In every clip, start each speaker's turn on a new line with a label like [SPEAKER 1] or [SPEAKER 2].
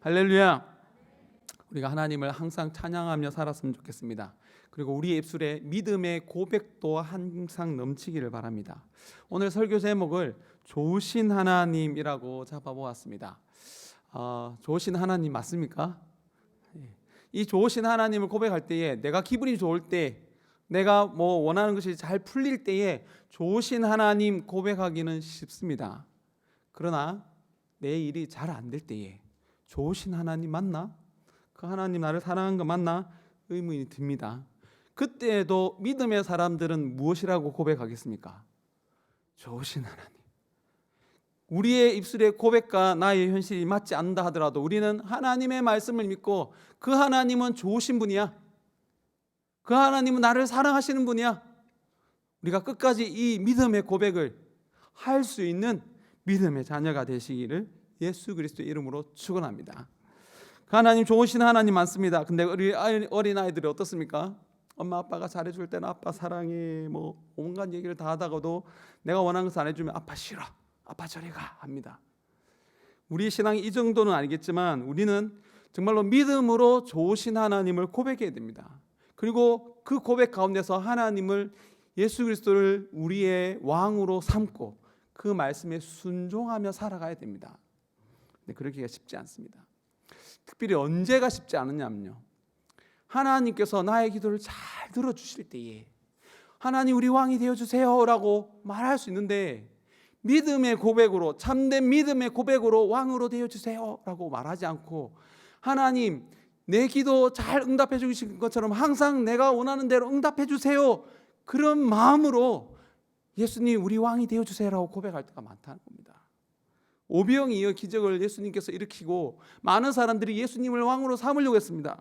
[SPEAKER 1] 할렐루야. 우리가 하나님을 항상 찬양하며 살았으면 좋겠습니다. 그리고 우리의 입술에 믿음의 고백도 항상 넘치기를 바랍니다. 오늘 설교 제목을 좋으신 하나님이라고 잡아보았습니다. 좋으신 하나님 맞습니까? 이 좋으신 하나님을 고백할 때에 내가 기분이 좋을 때, 내가 원하는 것이 잘 풀릴 때에 좋으신 하나님 고백하기는 쉽습니다. 그러나 내 일이 잘 안 될 때에 좋으신 하나님 맞나? 그 하나님 나를 사랑한 거 맞나? 의문이 듭니다. 그때에도 믿음의 사람들은 무엇이라고 고백하겠습니까? 좋으신 하나님. 우리의 입술의 고백과 나의 현실이 맞지 않는다 하더라도 우리는 하나님의 말씀을 믿고 그 하나님은 좋으신 분이야. 그 하나님은 나를 사랑하시는 분이야. 우리가 끝까지 이 믿음의 고백을 할 수 있는 믿음의 자녀가 되시기를 예수 그리스도의 이름으로 축원합니다. 하나님 좋으신 하나님 많습니다. 근데 우리 어린아이들이 어떻습니까? 엄마 아빠가 잘해줄 때는 아빠 사랑해 온갖 얘기를 다 하다가도 내가 원하는 것을 안 해주면 아빠 싫어, 아빠 저리 가 합니다. 우리 신앙이 이 정도는 아니겠지만 우리는 정말로 믿음으로 좋으신 하나님을 고백해야 됩니다. 그리고 그 고백 가운데서 하나님을, 예수 그리스도를 우리의 왕으로 삼고 그 말씀에 순종하며 살아가야 됩니다. 근데 그러기가 쉽지 않습니다. 특별히 언제가 쉽지 않느냐면요, 하나님께서 나의 기도를 잘 들어주실 때에 하나님 우리 왕이 되어주세요 라고 말할 수 있는데, 믿음의 고백으로, 참된 믿음의 고백으로 왕으로 되어주세요 라고 말하지 않고, 하나님 내 기도 잘 응답해 주신 것처럼 항상 내가 원하는 대로 응답해 주세요, 그런 마음으로 예수님 우리 왕이 되어주세요 라고 고백할 때가 많다는 겁니다. 오병이어 기적을 예수님께서 일으키고 많은 사람들이 예수님을 왕으로 삼으려고 했습니다.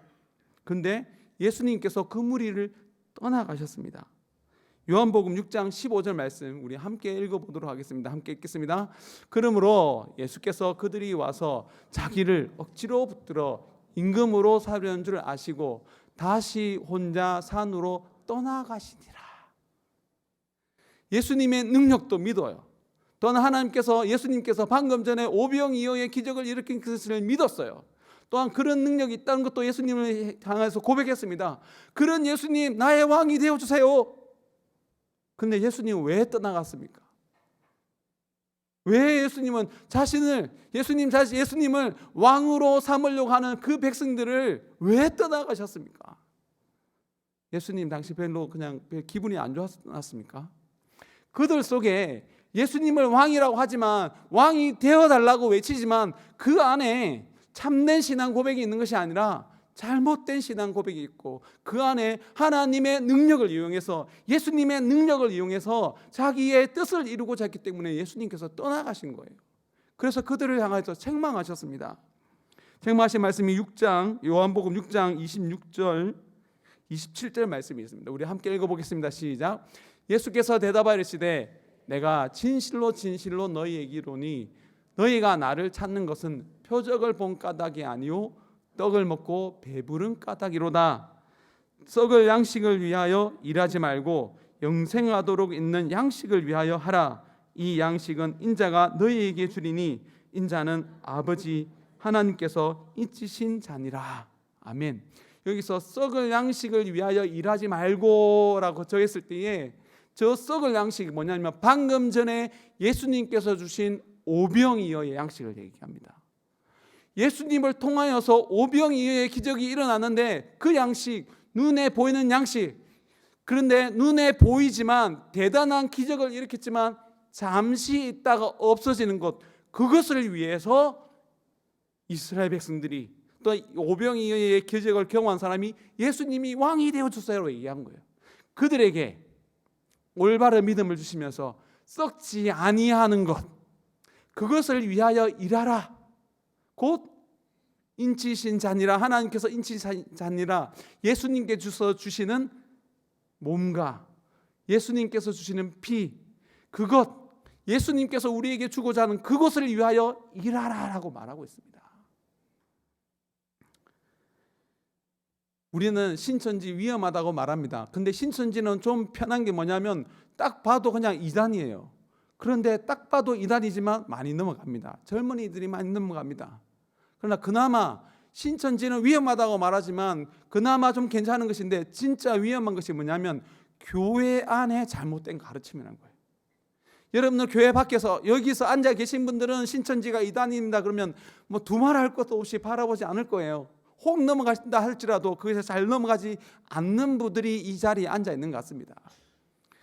[SPEAKER 1] 그런데 예수님께서 그 무리를 떠나가셨습니다. 요한복음 6장 15절 말씀 우리 함께 읽어보도록 하겠습니다. 함께 읽겠습니다. 그러므로 예수께서 그들이 와서 자기를 억지로 붙들어 임금으로 사려는 줄 아시고 다시 혼자 산으로 떠나가시니라. 예수님의 능력도 믿어요. 또한 하나님께서, 예수님께서 방금 전에 오병이어의 기적을 일으킨 것을 믿었어요. 또한 그런 능력이 있다는 것도 예수님을 향해서 고백했습니다. 그런 예수님 나의 왕이 되어주세요. 근데 예수님은 왜 떠나갔습니까? 왜 예수님은 예수님을 왕으로 삼으려고 하는 그 백성들을 왜 떠나가셨습니까? 예수님 당시 별로 그냥 기분이 안 좋았습니까? 그들 속에 예수님을 왕이라고 하지만, 왕이 되어달라고 외치지만 그 안에 참된 신앙 고백이 있는 것이 아니라 잘못된 신앙 고백이 있고, 그 안에 하나님의 능력을 이용해서, 예수님의 능력을 이용해서 자기의 뜻을 이루고자 했기 때문에 예수님께서 떠나가신 거예요. 그래서 그들을 향해서 책망하셨습니다. 책망하신 말씀이 요한복음 6장 26절 27절 말씀이 있습니다. 우리 함께 읽어보겠습니다. 시작. 예수께서 대답하여 이르시되 내가 진실로 진실로 너희에게 이르노니 너희가 나를 찾는 것은 표적을 본 까닭이 아니요 떡을 먹고 배부른 까닭이로다. 썩을 양식을 위하여 일하지 말고 영생하도록 있는 양식을 위하여 하라. 이 양식은 인자가 너희에게 주리니 인자는 아버지 하나님께서 잊으신 자니라. 아멘. 여기서 썩을 양식을 위하여 일하지 말고 라고 적었을 때에 저 썩을 양식이 뭐냐면 방금 전에 예수님께서 주신 오병이어의 양식을 얘기합니다. 예수님을 통하여서 오병이어의 기적이 일어났는데 그 양식, 눈에 보이는 양식, 그런데 눈에 보이지만 대단한 기적을 일으켰지만 잠시 있다가 없어지는 것, 그것을 위해서 이스라엘 백성들이, 또 오병이어의 기적을 경험한 사람이 예수님이 왕이 되어주세요라고 얘기한 거예요. 그들에게 올바른 믿음을 주시면서 썩지 아니하는 것, 그것을 위하여 일하라. 곧 인치신 자니라, 하나님께서 인치신 자니라, 예수님께서 주시는 몸과 예수님께서 주시는 피, 그것, 예수님께서 우리에게 주고자 하는 그것을 위하여 일하라라고 말하고 있습니다. 우리는 신천지 위험하다고 말합니다. 근데 신천지는 좀 편한 게 뭐냐면 딱 봐도 그냥 이단이에요. 그런데 딱 봐도 이단이지만 많이 넘어갑니다. 젊은이들이 많이 넘어갑니다. 그러나 그나마 신천지는 위험하다고 말하지만 그나마 좀 괜찮은 것인데, 진짜 위험한 것이 뭐냐면 교회 안에 잘못된 가르침이라는 거예요. 여러분들 교회 밖에서 여기서 앉아 계신 분들은 신천지가 이단입니다 그러면 뭐 두말할 것도 없이 바라보지 않을 거예요. 혹 넘어가신다 할지라도 거기서 잘 넘어가지 않는 분들이 이 자리에 앉아 있는 것 같습니다.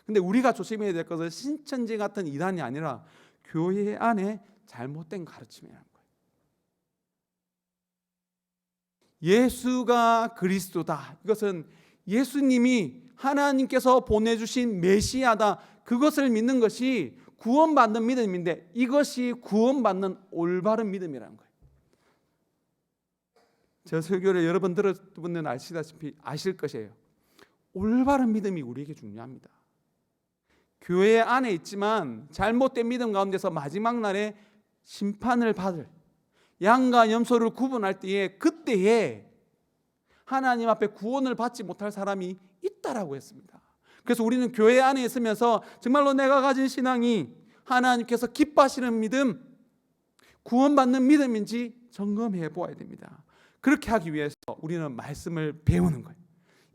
[SPEAKER 1] 근데 우리가 조심해야 될 것은 신천지 같은 이단이 아니라 교회 안에 잘못된 가르침이라는 거예요. 예수가 그리스도다, 이것은 예수님이 하나님께서 보내주신 메시아다, 그것을 믿는 것이 구원받는 믿음인데, 이것이 구원받는 올바른 믿음이라는 거예요. 저 설교를 여러 번 들어보면 아실 것이에요. 올바른 믿음이 우리에게 중요합니다. 교회 안에 있지만 잘못된 믿음 가운데서 마지막 날에 심판을 받을, 양과 염소를 구분할 때에, 그때에 하나님 앞에 구원을 받지 못할 사람이 있다라고 했습니다. 그래서 우리는 교회 안에 있으면서 정말로 내가 가진 신앙이 하나님께서 기뻐하시는 믿음, 구원받는 믿음인지 점검해 보아야 됩니다. 그렇게 하기 위해서 우리는 말씀을 배우는 거예요.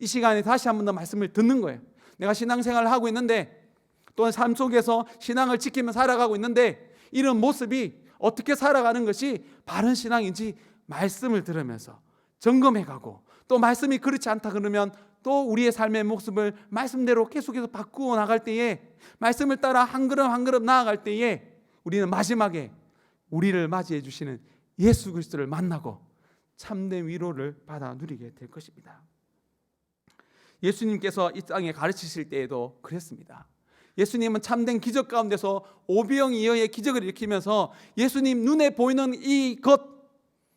[SPEAKER 1] 이 시간에 다시 한 번 더 말씀을 듣는 거예요. 내가 신앙생활을 하고 있는데, 또한 삶 속에서 신앙을 지키며 살아가고 있는데, 이런 모습이 어떻게 살아가는 것이 바른 신앙인지 말씀을 들으면서 점검해가고, 또 말씀이 그렇지 않다 그러면 또 우리의 삶의 모습을 말씀대로 계속해서 바꾸어 나갈 때에, 말씀을 따라 한 걸음 한 걸음 나아갈 때에 우리는 마지막에 우리를 맞이해 주시는 예수 그리스도를 만나고 참된 위로를 받아 누리게 될 것입니다. 예수님께서 이 땅에 가르치실 때에도 그랬습니다. 예수님은 참된 기적 가운데서 오병이어의 기적을 일으키면서 예수님 눈에 보이는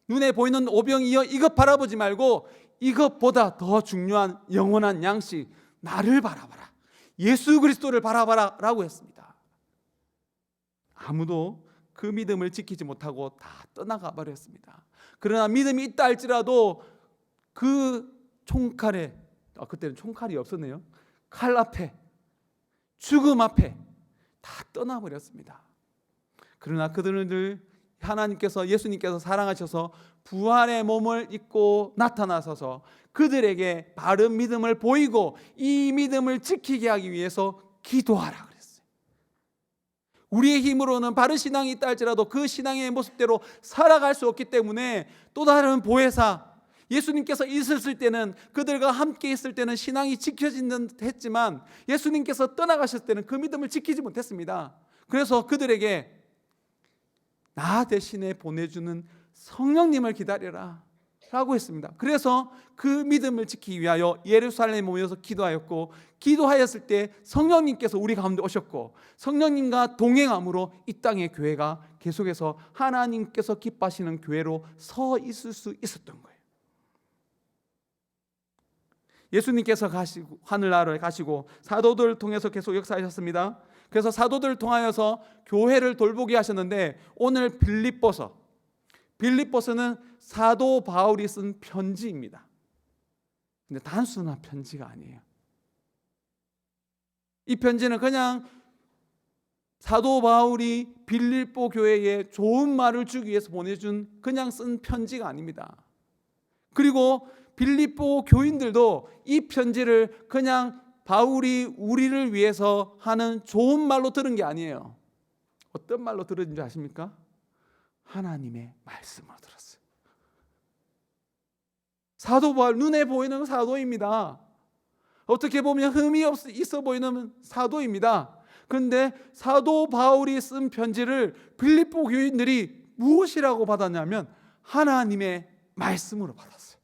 [SPEAKER 1] 눈에 보이는 오병이어 이것 바라보지 말고 이것보다 더 중요한 영원한 양식, 나를 바라봐라, 예수 그리스도를 바라봐라 라고 했습니다. 아무도 그 믿음을 지키지 못하고 다 떠나가 버렸습니다. 그러나 믿음이 있다 할지라도 그 총칼에, 그때는 총칼이 없었네요, 칼 앞에, 죽음 앞에 다 떠나버렸습니다. 그러나 그들을 하나님께서, 예수님께서 사랑하셔서 부활의 몸을 입고 나타나셔서 그들에게 바른 믿음을 보이고 이 믿음을 지키게 하기 위해서 기도하라 그랬어요. 우리의 힘으로는 바른 신앙이 있다 할지라도 그 신앙의 모습대로 살아갈 수 없기 때문에 또 다른 보혜사, 예수님께서 있었을 때는, 그들과 함께 있을 때는 신앙이 지켜지는 했지만 예수님께서 떠나가셨을 때는 그 믿음을 지키지 못했습니다. 그래서 그들에게 나 대신에 보내주는 성령님을 기다려라 라고 했습니다. 그래서 그 믿음을 지키기 위하여 예루살렘에 모여서 기도하였고, 기도하였을 때 성령님께서 우리 가운데 오셨고, 성령님과 동행함으로 이 땅의 교회가 계속해서 하나님께서 기뻐하시는 교회로 서 있을 수 있었던 거예요. 예수님께서 하늘나라에 가시고 사도들을 통해서 계속 역사하셨습니다. 그래서 사도들을 통하여서 교회를 돌보게 하셨는데, 오늘 빌립보서는 사도 바울이 쓴 편지입니다. 근데 단순한 편지가 아니에요. 이 편지는 그냥 사도 바울이 빌립보 교회에 좋은 말을 주기 위해서 보내준 그냥 쓴 편지가 아닙니다. 그리고 빌립보 교인들도 이 편지를 그냥 바울이 우리를 위해서 하는 좋은 말로 들은 게 아니에요. 어떤 말로 들은 줄 아십니까? 하나님의 말씀으로 들었어요. 사도 바울, 눈에 보이는 사도입니다. 어떻게 보면 흠이 있어 보이는 사도입니다. 그런데 사도 바울이 쓴 편지를 빌립보 교인들이 무엇이라고 받았냐면 하나님의 말씀으로 받았어요.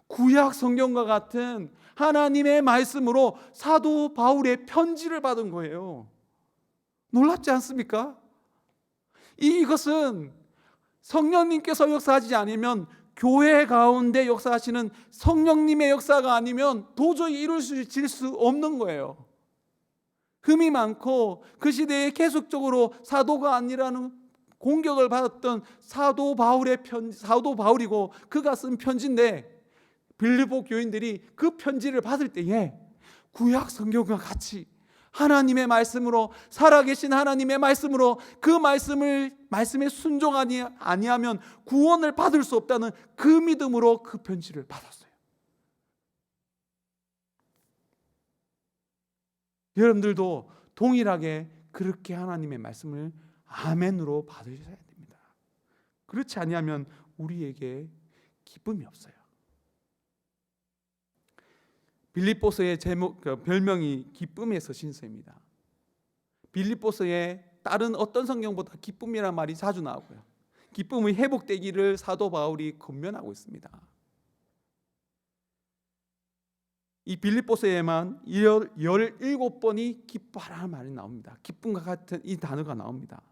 [SPEAKER 1] 구약 성경과 같은 하나님의 말씀으로 사도 바울의 편지를 받은 거예요. 놀랍지 않습니까? 이것은 성령님께서 역사하지 않으면, 교회 가운데 역사하시는 성령님의 역사가 아니면 도저히 이루어질 수 없는 거예요. 흠이 많고 그 시대에 계속적으로 사도가 아니라는 공격을 받았던 사도 바울이고 그가 쓴 편지인데, 빌립보 교인들이 그 편지를 받을 때에 구약 성경과 같이 하나님의 말씀으로, 살아계신 하나님의 말씀으로 그 말씀에 순종하지 아니하면 구원을 받을 수 없다는 그 믿음으로 그 편지를 받았어요. 여러분들도 동일하게 그렇게 하나님의 말씀을 아멘으로 받으셔야 됩니다. 그렇지 아니하면 우리에게 기쁨이 없어요. 빌립보서의 별명이 기쁨에서 신서입니다. 빌립보서에 다른 어떤 성경보다 기쁨이라는 말이 자주 나오고요. 기쁨이 회복되기를 사도 바울이 권면하고 있습니다. 이 빌립보서에만 17번이 기뻐하라는 말이 나옵니다. 기쁨과 같은 이 단어가 나옵니다.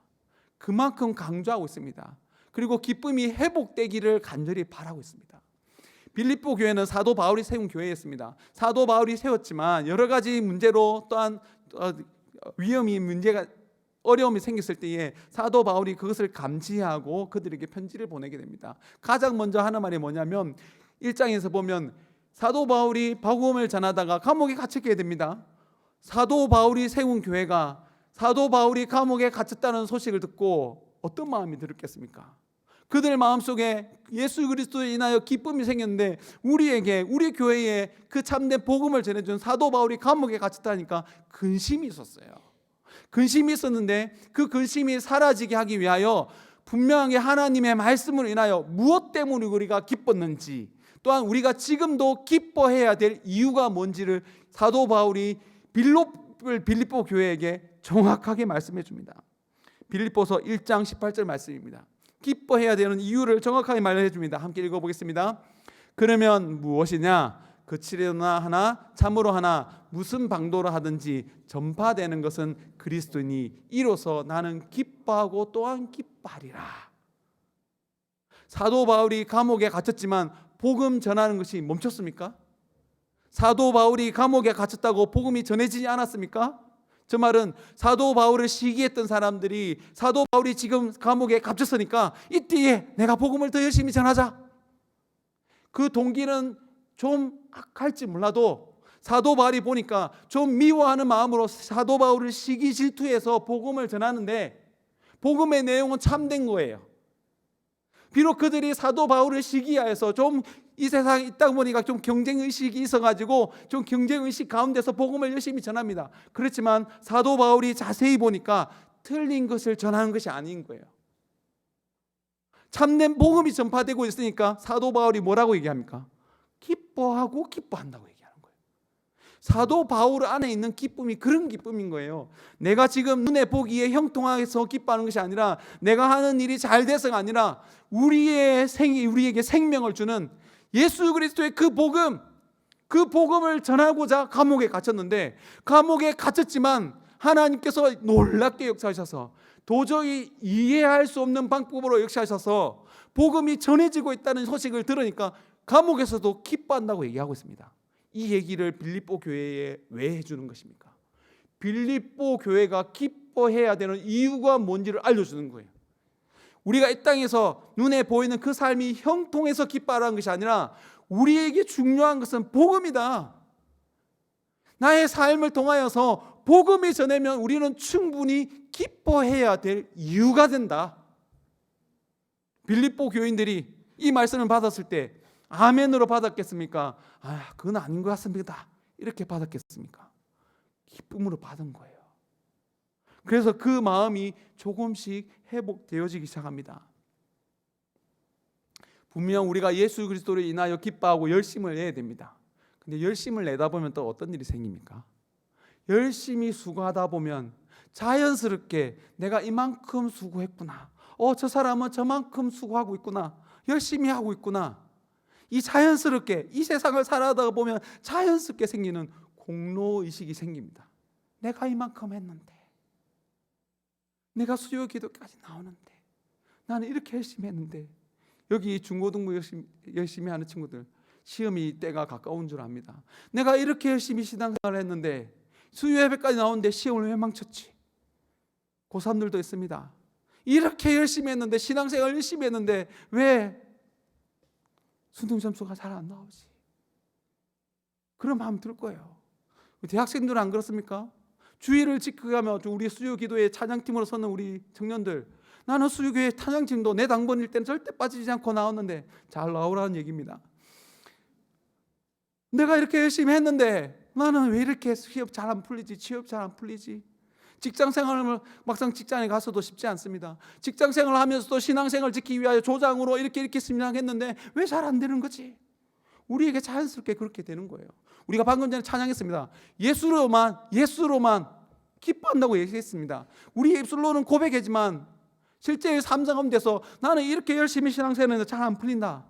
[SPEAKER 1] 그만큼 강조하고 있습니다. 그리고 기쁨이 회복되기를 간절히 바라고 있습니다. 빌립보 교회는 사도 바울이 세운 교회였습니다. 사도 바울이 세웠지만 여러 가지 문제로 또한 어려움이 생겼을 때에 사도 바울이 그것을 감지하고 그들에게 편지를 보내게 됩니다. 가장 먼저 하는 말이 뭐냐면 1장에서 보면 사도 바울이 복음을 전하다가 감옥에 갇히게 됩니다. 사도 바울이 세운 교회가 사도 바울이 감옥에 갇혔다는 소식을 듣고 어떤 마음이 들었겠습니까? 그들 마음속에 예수 그리스도에 인하여 기쁨이 생겼는데 우리 교회에 그 참된 복음을 전해준 사도 바울이 감옥에 갇혔다니까 근심이 있었어요. 근심이 있었는데 그 근심이 사라지게 하기 위하여 분명하게 하나님의 말씀으로 인하여 무엇 때문에 우리가 기뻤는지, 또한 우리가 지금도 기뻐해야 될 이유가 뭔지를 사도 바울이 빌립보 교회에게 정확하게 말씀해 줍니다. 빌립보서 1장 18절 말씀입니다. 기뻐해야 되는 이유를 정확하게 말해 줍니다. 함께 읽어보겠습니다. 그러면 무엇이냐? 거칠으나 하나 참으로 하나 무슨 방도로 하든지 전파되는 것은 그리스도니 이로써 나는 기뻐하고 또한 기뻐하리라. 사도 바울이 감옥에 갇혔지만 복음 전하는 것이 멈췄습니까? 사도 바울이 감옥에 갇혔다고 복음이 전해지지 않았습니까? 저 말은 사도 바울을 시기했던 사람들이 사도 바울이 지금 감옥에 갇혔으니까 이때에 내가 복음을 더 열심히 전하자, 그 동기는 좀 악할지 몰라도 사도 바울이 보니까 좀 미워하는 마음으로 사도 바울을 시기 질투해서 복음을 전하는데 복음의 내용은 참된 거예요. 비록 그들이 사도 바울을 시기하여서 좀 이 세상에 있다 보니까 좀 경쟁의식이 있어가지고 좀 경쟁의식 가운데서 복음을 열심히 전합니다. 그렇지만 사도 바울이 자세히 보니까 틀린 것을 전하는 것이 아닌 거예요. 참된 복음이 전파되고 있으니까 사도 바울이 뭐라고 얘기합니까? 기뻐하고 기뻐한다고 얘기하는 거예요. 사도 바울 안에 있는 기쁨이 그런 기쁨인 거예요. 내가 지금 눈에 보기에 형통해서 기뻐하는 것이 아니라, 내가 하는 일이 잘 돼서가 아니라 우리에게 생명을 주는 예수 그리스도의 그 복음을 전하고자 감옥에 갇혔는데, 감옥에 갇혔지만 하나님께서 놀랍게 역사하셔서 도저히 이해할 수 없는 방법으로 역사하셔서 복음이 전해지고 있다는 소식을 들으니까 감옥에서도 기뻐한다고 얘기하고 있습니다. 이 얘기를 빌립보 교회에 왜 해주는 것입니까? 빌립보 교회가 기뻐해야 되는 이유가 뭔지를 알려주는 거예요. 우리가 이 땅에서 눈에 보이는 그 삶이 형통해서 기뻐하라는 것이 아니라 우리에게 중요한 것은 복음이다. 나의 삶을 통하여서 복음이 전하면 우리는 충분히 기뻐해야 될 이유가 된다. 빌립보 교인들이 이 말씀을 받았을 때 아멘으로 받았겠습니까? 그건 아닌 것 같습니다. 이렇게 받았겠습니까? 기쁨으로 받은 거예요. 그래서 그 마음이 조금씩 회복되어지기 시작합니다. 분명 우리가 예수 그리스도를 인하여 기뻐하고 열심을 내야 됩니다. 근데 열심을 내다 보면 또 어떤 일이 생깁니까? 열심히 수고하다 보면 자연스럽게 내가 이만큼 수고했구나, 저 사람은 저만큼 수고하고 있구나, 열심히 하고 있구나, 이 자연스럽게 이 세상을 살아가다 보면 자연스럽게 생기는 공로의식이 생깁니다. 내가 이만큼 했는데, 내가 수요 기도까지 나오는데, 나는 이렇게 열심히 했는데. 여기 중고등부 열심히 하는 친구들 시험이 때가 가까운 줄 압니다. 내가 이렇게 열심히 신앙생활을 했는데 수요 예배까지 나오는데 시험을 왜 망쳤지? 고3들도 있습니다. 이렇게 열심히 했는데, 신앙생활 열심히 했는데 왜 수능 점수가 잘 안 나오지? 그런 마음 들 거예요. 대학생들은 안 그렇습니까? 주의를 지켜가며 우리 수요기도의 찬양팀으로 서는 우리 청년들, 나는 수요교회 찬양팀도 내 당번일 때는 절대 빠지지 않고 나왔는데 잘 나오라는 얘기입니다. 내가 이렇게 열심히 했는데 나는 왜 이렇게 취업 잘 안 풀리지? 취업 잘 안 풀리지? 직장 생활을 막상 직장에 가서도 쉽지 않습니다. 직장 생활을 하면서도 신앙생활을 지키기 위하여 조장으로 이렇게 신앙했는데 왜 잘 안 되는 거지? 우리에게 자연스럽게 그렇게 되는 거예요. 우리가 방금 전에 찬양했습니다. 예수로만 기뻐한다고 얘기했습니다. 우리의 입술로는 고백이지만 실제의 삶 가운데서 나는 이렇게 열심히 신앙생활했는데 잘 안 풀린다.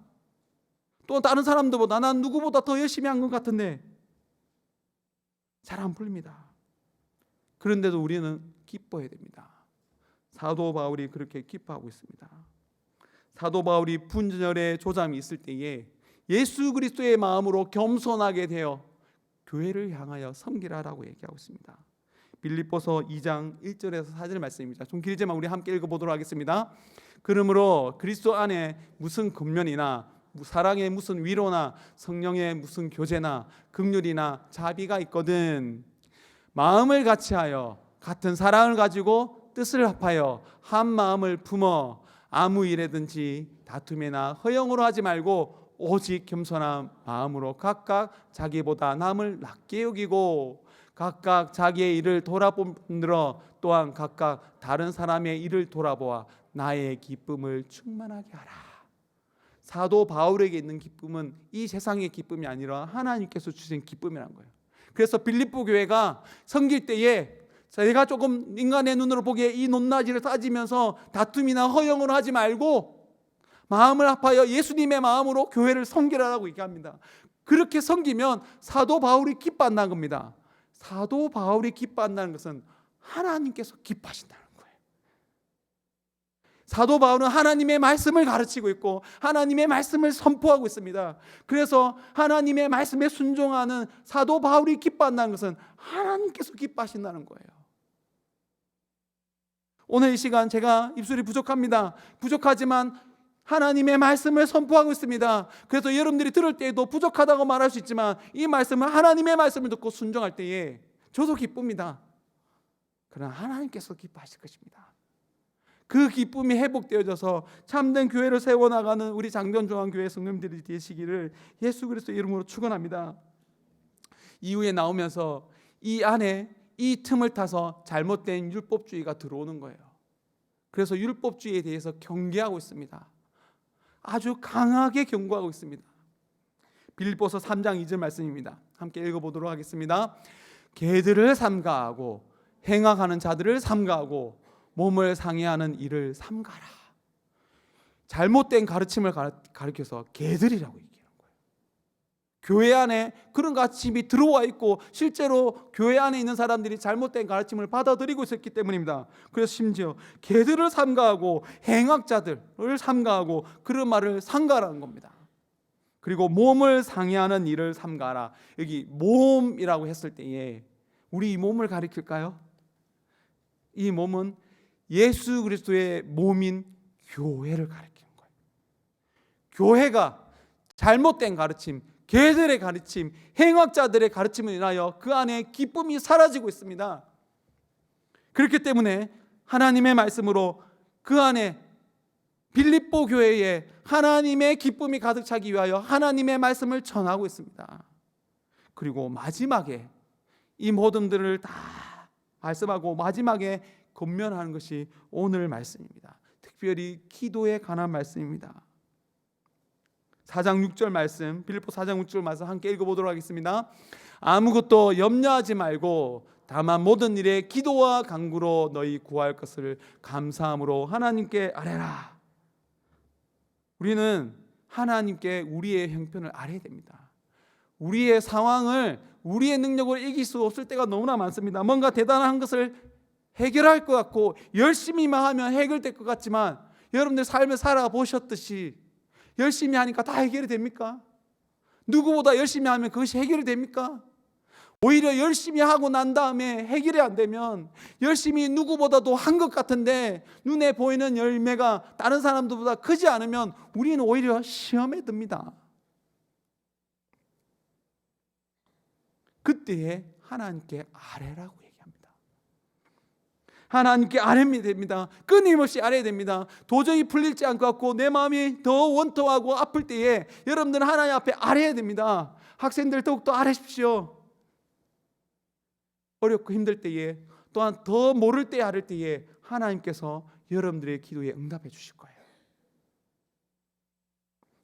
[SPEAKER 1] 또 다른 사람들보다 난 누구보다 더 열심히 한 것 같은데 잘 안 풀립니다. 그런데도 우리는 기뻐해야 됩니다. 사도 바울이 그렇게 기뻐하고 있습니다. 사도 바울이 분열의 조짐이 있을 때에 예수 그리스도의 마음으로 겸손하게 되어 교회를 향하여 섬기라라고 얘기하고 있습니다. 빌립보서 2장 1절에서 4절 말씀입니다. 좀 길지만 우리 함께 읽어보도록 하겠습니다. 그러므로 그리스도 안에 무슨 권면이나 사랑의 무슨 위로나 성령의 무슨 교제나 긍휼이나 자비가 있거든 마음을 같이하여 같은 사랑을 가지고 뜻을 합하여 한 마음을 품어 아무 일에든지 다툼이나 허영으로 하지 말고 오직 겸손한 마음으로 각각 자기보다 남을 낮게 여기고 각각 자기의 일을 돌아보느라 또한 각각 다른 사람의 일을 돌아보아 나의 기쁨을 충만하게 하라. 사도 바울에게 있는 기쁨은 이 세상의 기쁨이 아니라 하나님께서 주신 기쁨이라는 거예요. 그래서 빌립보 교회가 섬길 때에 제가 조금 인간의 눈으로 보기에 이 높낮이를 따지면서 다툼이나 허영으로 하지 말고 마음을 합하여 예수님의 마음으로 교회를 섬기라라고 얘기합니다. 그렇게 섬기면 사도 바울이 기뻐한다는 겁니다. 사도 바울이 기뻐한다는 것은 하나님께서 기뻐하신다는 거예요. 사도 바울은 하나님의 말씀을 가르치고 있고 하나님의 말씀을 선포하고 있습니다. 그래서 하나님의 말씀에 순종하는 사도 바울이 기뻐한다는 것은 하나님께서 기뻐하신다는 거예요. 오늘 이 시간 제가 입술이 부족합니다. 부족하지만 하나님의 말씀을 선포하고 있습니다. 그래서 여러분들이 들을 때에도 부족하다고 말할 수 있지만 이 말씀은 하나님의 말씀을 듣고 순종할 때에 저도 기쁩니다. 그러나 하나님께서 기뻐하실 것입니다. 그 기쁨이 회복되어져서 참된 교회를 세워나가는 우리 장변중앙교회 성도님들이 되시기를 예수 그리스도의 이름으로 축원합니다. 이후에 나오면서 이 안에 이 틈을 타서 잘못된 율법주의가 들어오는 거예요. 그래서 율법주의에 대해서 경계하고 있습니다. 아주 강하게 경고하고 있습니다. 빌립보서 3장 2절 말씀입니다. 함께 읽어보도록 하겠습니다. 개들을 삼가하고 행악하는 자들을 삼가하고 몸을 상해하는 일을 삼가라. 잘못된 가르침을 가르쳐서 개들이라고 얘기하는 거예요. 교회 안에 그런 가르침이 들어와 있고 실제로 교회 안에 있는 사람들이 잘못된 가르침을 받아들이고 있었기 때문입니다. 그래서 심지어 개들을 삼가하고 행악자들을 삼가하고 그런 말을 삼가라는 겁니다. 그리고 몸을 상해하는 일을 삼가라. 여기 몸이라고 했을 때에 우리 이 몸을 가리킬까요? 이 몸은 예수 그리스도의 몸인 교회를 가리키는 거예요. 교회가 잘못된 가르침, 개들의 가르침, 행악자들의 가르침을 인하여 그 안에 기쁨이 사라지고 있습니다. 그렇기 때문에 하나님의 말씀으로 그 안에 빌립보 교회에 하나님의 기쁨이 가득 차기 위하여 하나님의 말씀을 전하고 있습니다. 그리고 마지막에 이 모든들을 다 말씀하고 마지막에 권면하는 것이 오늘 말씀입니다. 특별히 기도에 관한 말씀입니다. 4장 6절 말씀, 빌립보 4장 6절 말씀 함께 읽어보도록 하겠습니다. 아무것도 염려하지 말고 다만 모든 일에 기도와 간구로 너희 구할 것을 감사함으로 하나님께 아뢰라. 우리는 하나님께 우리의 형편을 아뢰야 됩니다. 우리의 상황을 우리의 능력으로 이길 수 없을 때가 너무나 많습니다. 뭔가 대단한 것을 해결할 것 같고 열심히만 하면 해결될 것 같지만 여러분들 삶을 살아보셨듯이 열심히 하니까 다 해결이 됩니까? 누구보다 열심히 하면 그것이 해결이 됩니까? 오히려 열심히 하고 난 다음에 해결이 안 되면 열심히 누구보다도 한 것 같은데 눈에 보이는 열매가 다른 사람들보다 크지 않으면 우리는 오히려 시험에 듭니다. 그때에 하나님께 아뢰라고 얘기합니다. 하나님께 아뢰야 됩니다. 끊임없이 아뢰야 됩니다. 도저히 풀릴지 않고 같고 내 마음이 더 원통하고 아플 때에 여러분들은 하나님 앞에 아뢰야 됩니다. 학생들 더욱더 아뢰십시오. 어렵고 힘들 때에, 또한 더 모를 때 아뢰 때에 하나님께서 여러분들의 기도에 응답해 주실 거예요.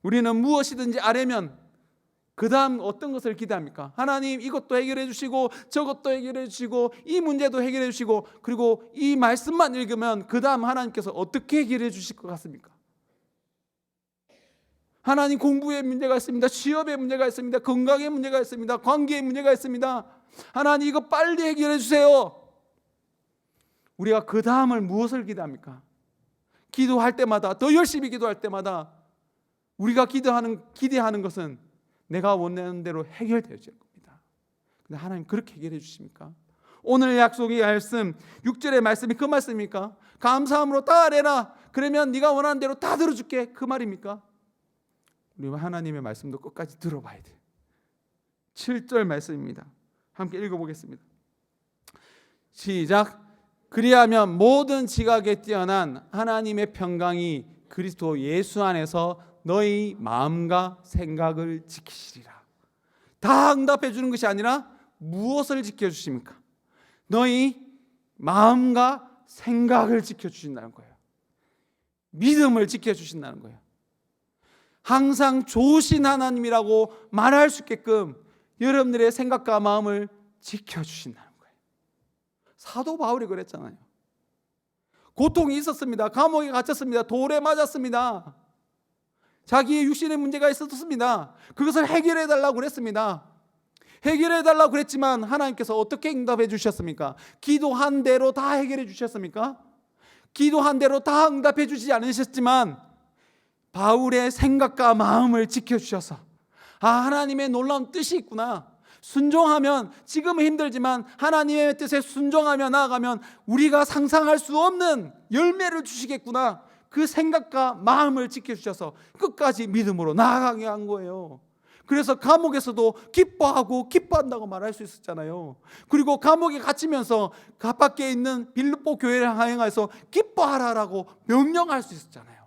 [SPEAKER 1] 우리는 무엇이든지 아뢰면 그 다음 어떤 것을 기대합니까? 하나님 이것도 해결해 주시고 저것도 해결해 주시고 이 문제도 해결해 주시고, 그리고 이 말씀만 읽으면 그 다음 하나님께서 어떻게 해결해 주실 것 같습니까? 하나님 공부에 문제가 있습니다. 취업에 문제가 있습니다. 건강에 문제가 있습니다. 관계에 문제가 있습니다. 하나님 이거 빨리 해결해 주세요. 우리가 그 다음을 무엇을 기대합니까? 기도할 때마다, 더 열심히 기도할 때마다 우리가 기대하는 것은 내가 원하는 대로 해결되어질 겁니다. 근데 하나님 그렇게 해결해 주십니까? 오늘 약속의 말씀 6절의 말씀이 그 말씀입니까? 감사함으로 다 아뢰라. 그러면 네가 원하는 대로 다 들어줄게. 그 말입니까? 우리 하나님의 말씀도 끝까지 들어봐야 돼. 7절 말씀입니다. 함께 읽어보겠습니다. 시작. 그리하면 모든 지각에 뛰어난 하나님의 평강이 그리스도 예수 안에서 너희 마음과 생각을 지키시리라. 다 응답해 주는 것이 아니라 무엇을 지켜주십니까? 너희 마음과 생각을 지켜주신다는 거예요. 믿음을 지켜주신다는 거예요. 항상 좋으신 하나님이라고 말할 수 있게끔 여러분들의 생각과 마음을 지켜주신다는 거예요. 사도 바울이 그랬잖아요. 고통이 있었습니다. 감옥에 갇혔습니다. 돌에 맞았습니다. 자기의 육신의 문제가 있었습니다. 그것을 해결해 달라고 그랬습니다. 해결해 달라고 그랬지만 하나님께서 어떻게 응답해 주셨습니까? 기도한 대로 다 해결해 주셨습니까? 기도한 대로 다 응답해 주지 않으셨지만 바울의 생각과 마음을 지켜주셔서 하나님의 놀라운 뜻이 있구나. 순종하면, 지금은 힘들지만 하나님의 뜻에 순종하며 나아가면 우리가 상상할 수 없는 열매를 주시겠구나. 그 생각과 마음을 지켜주셔서 끝까지 믿음으로 나아가게 한 거예요. 그래서 감옥에서도 기뻐한다고 말할 수 있었잖아요. 그리고 감옥에 갇히면서 밖에 있는 빌립보 교회를 향해서 기뻐하라라고 명령할 수 있었잖아요.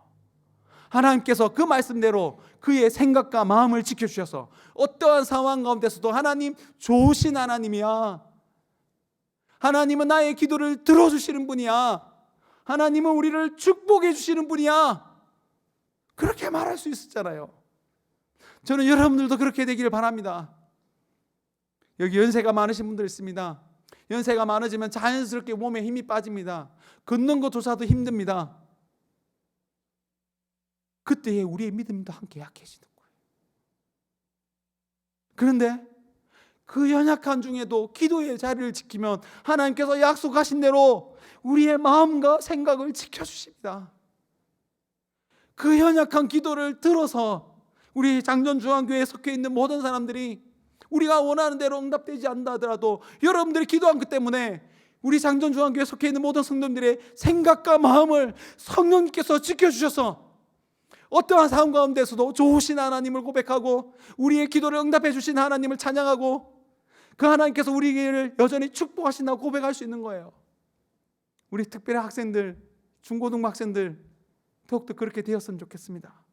[SPEAKER 1] 하나님께서 그 말씀대로 그의 생각과 마음을 지켜주셔서 어떠한 상황 가운데서도 하나님 좋으신 하나님이야. 하나님은 나의 기도를 들어주시는 분이야. 하나님은 우리를 축복해 주시는 분이야. 그렇게 말할 수 있었잖아요. 저는 여러분들도 그렇게 되기를 바랍니다. 여기 연세가 많으신 분들 있습니다. 연세가 많아지면 자연스럽게 몸에 힘이 빠집니다. 걷는 것조차도 힘듭니다. 그때에 우리의 믿음도 함께 약해지는 거예요. 그런데 그 연약한 중에도 기도의 자리를 지키면 하나님께서 약속하신 대로 우리의 마음과 생각을 지켜주십니다. 그 연약한 기도를 들어서 우리 장전중앙교회에 속해 있는 모든 사람들이 우리가 원하는 대로 응답되지 않는다 하더라도 여러분들이 기도한 것 때문에 우리 장전중앙교회에 속해 있는 모든 성도들의 생각과 마음을 성령님께서 지켜주셔서 어떠한 상황 가운데서도 좋으신 하나님을 고백하고 우리의 기도를 응답해 주신 하나님을 찬양하고 그 하나님께서 우리를 여전히 축복하신다고 고백할 수 있는 거예요. 우리 특별히 학생들, 중고등부 학생들 더욱더 그렇게 되었으면 좋겠습니다.